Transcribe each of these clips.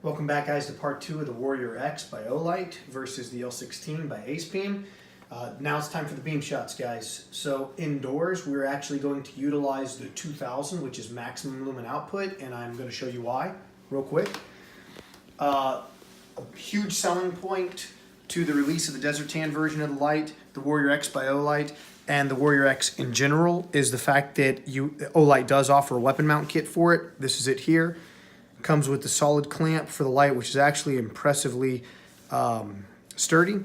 Welcome back, guys, to part 2 of the Warrior X by Olight versus the L16 by Acebeam. Now it's time for the beam shots, guys. So indoors, we're actually going to utilize the 2000, which is maximum lumen output, and I'm going to show you why real quick. A huge selling point to the release of the Desert Tan version of the light, the Warrior X by Olight, and the Warrior X in general is the fact that Olight does offer a weapon mount kit for it. This is it here. Comes with the solid clamp for the light, which is actually impressively sturdy.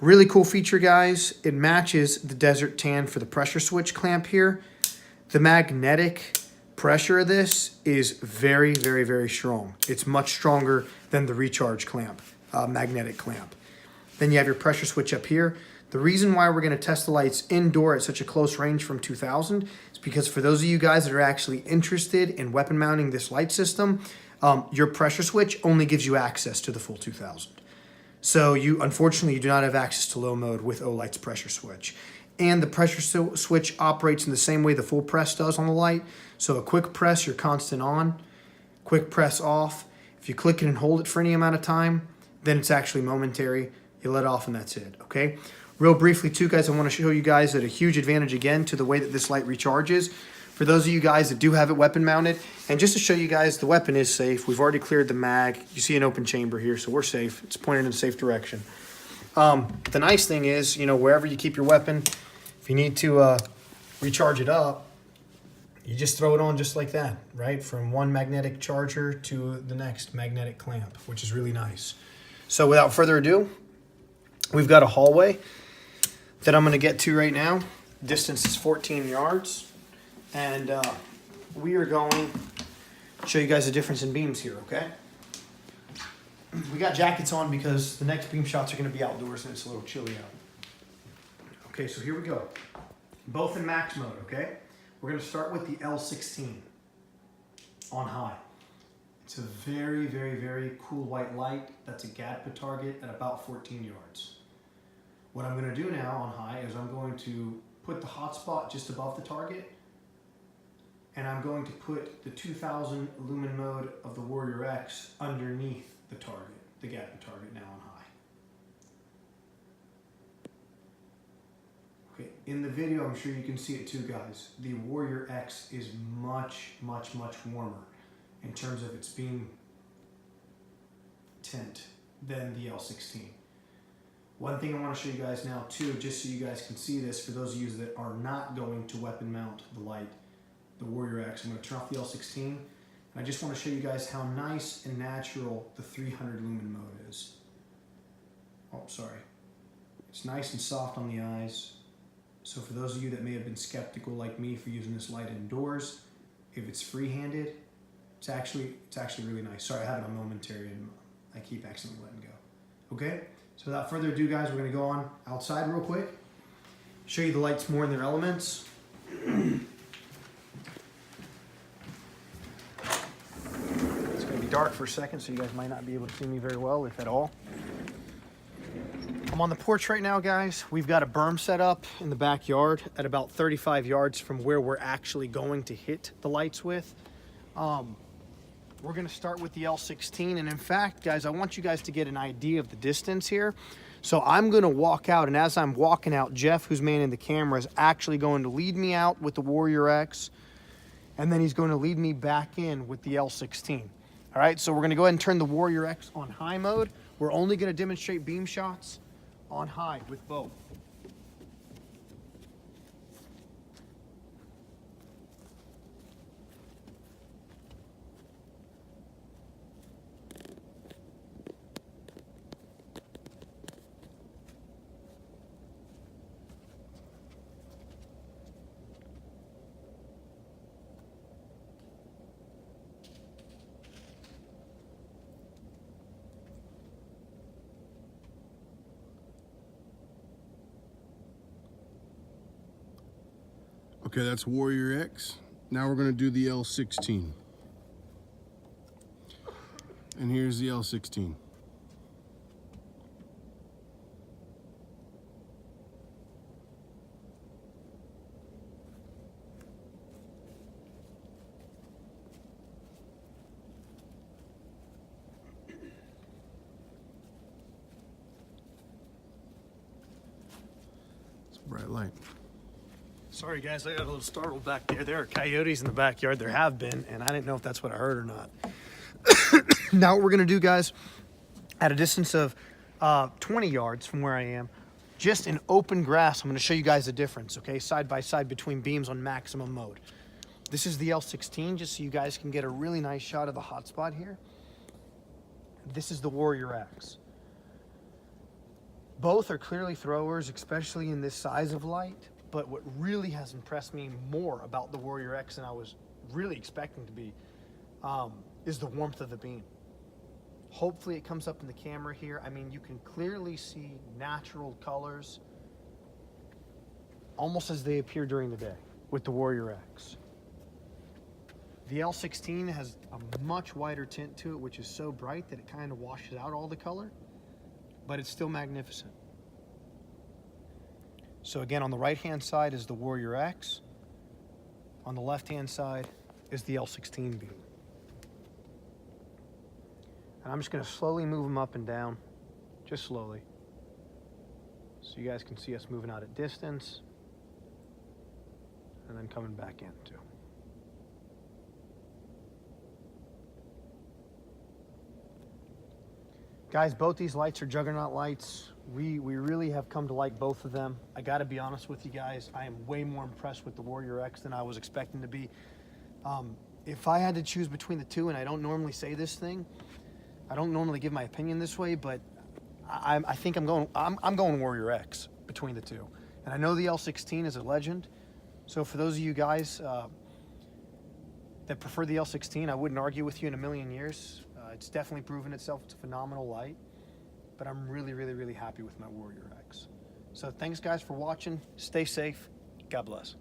Really cool feature, guys. It matches the Desert Tan for the pressure switch clamp here. The magnetic pressure of this is very, very, very strong. It's much stronger than the recharge clamp, magnetic clamp. Then you have your pressure switch up here. The reason why we're going to test the lights indoor at such a close range from 2000 is because for those of you guys that are actually interested in weapon mounting this light system, your pressure switch only gives you access to the full 2000. So unfortunately, you do not have access to low mode with Olight's pressure switch. And the pressure switch operates in the same way the full press does on the light. So a quick press, you're constant on. Quick press off. If you click it and hold it for any amount of time, then it's actually momentary. You let off and that's it, okay? Real briefly too, guys, I want to show you guys that a huge advantage again to the way that this light recharges. For those of you guys that do have it weapon mounted, and just to show you guys the weapon is safe. We've already cleared the mag. You see an open chamber here, so we're safe. It's pointed in a safe direction. The nice thing is, wherever you keep your weapon, if you need to recharge it up, you just throw it on just like that, right? From one magnetic charger to the next magnetic clamp, which is really nice. So without further ado, we've got a hallway that I'm going to get to right now. Distance is 14 yards. And we are going to show you guys the difference in beams here, okay? We got jackets on because the next beam shots are going to be outdoors and it's a little chilly out. Okay, so here we go. Both in max mode, okay? We're going to start with the L16 on high. It's a very, very, very cool white light. That's a GADPA target at about 14 yards. What I'm going to do now on high is I'm going to put the hotspot just above the target, and I'm going to put the 2000 lumen mode of the Warrior X underneath the target, the GADPA target now on high. Okay, in the video, I'm sure you can see it too, guys. The Warrior X is much, much, much warmer in terms of its beam tint than the L16. One thing I want to show you guys now too, just so you guys can see this, for those of you that are not going to weapon mount the light, the Warrior X, I'm going to turn off the L16, and I just want to show you guys how nice and natural the 300 lumen mode is. Oh, sorry. It's nice and soft on the eyes. So for those of you that may have been skeptical like me for using this light indoors, if it's free-handed, it's actually really nice. Sorry, I have it on momentary and I keep accidentally letting go. Okay? So without further ado, guys, we're going to go on outside real quick, show you the lights more in their elements. It's going to be dark for a second, so you guys might not be able to see me very well, if at all. I'm on the porch right now, guys. We've got a berm set up in the backyard at about 35 yards from where we're actually going to hit the lights with. We're going to start with the L16, and in fact, guys, I want you guys to get an idea of the distance here. So I'm going to walk out, and as I'm walking out, Jeff, who's manning the camera, is actually going to lead me out with the Warrior X, and then he's going to lead me back in with the L16. All right, so we're going to go ahead and turn the Warrior X on high mode. We're only going to demonstrate beam shots on high with both. Okay, that's Warrior X. Now we're going to do the L16. And here's the L16. bright light. Sorry guys, I got a little startled back there. There are coyotes in the backyard. There have been, and I didn't know if that's what I heard or not. Now what we're gonna do, guys, at a distance of 20 yards from where I am, just in open grass, I'm gonna show you guys the difference, okay? Side by side between beams on maximum mode. This is the L16, just so you guys can get a really nice shot of the hot spot here. This is the Warrior X. Both are clearly throwers, especially in this size of light, but what really has impressed me more about the Warrior X than I was really expecting to be is the warmth of the beam. Hopefully it comes up in the camera here. I mean, you can clearly see natural colors almost as they appear during the day with the Warrior X. The L16 has a much wider tint to it, which is so bright that it kind of washes out all the color, but it's still magnificent. So again, on the right-hand side is the Warrior X. On the left-hand side is the L16 beam. And I'm just going to slowly move them up and down, just slowly, so you guys can see us moving out at distance and then coming back in too. Guys, both these lights are juggernaut lights. We really have come to like both of them. I gotta be honest with you guys, I am way more impressed with the Warrior X than I was expecting to be. If I had to choose between the two, and I don't normally say this thing, I don't normally give my opinion this way, but I think I'm going Warrior X between the two. And I know the L16 is a legend, so for those of you guys that prefer the L16, I wouldn't argue with you in a million years. It's definitely proven itself. It's a phenomenal light, but I'm really, really, really happy with my Warrior X. So thanks guys for watching. Stay safe. God bless.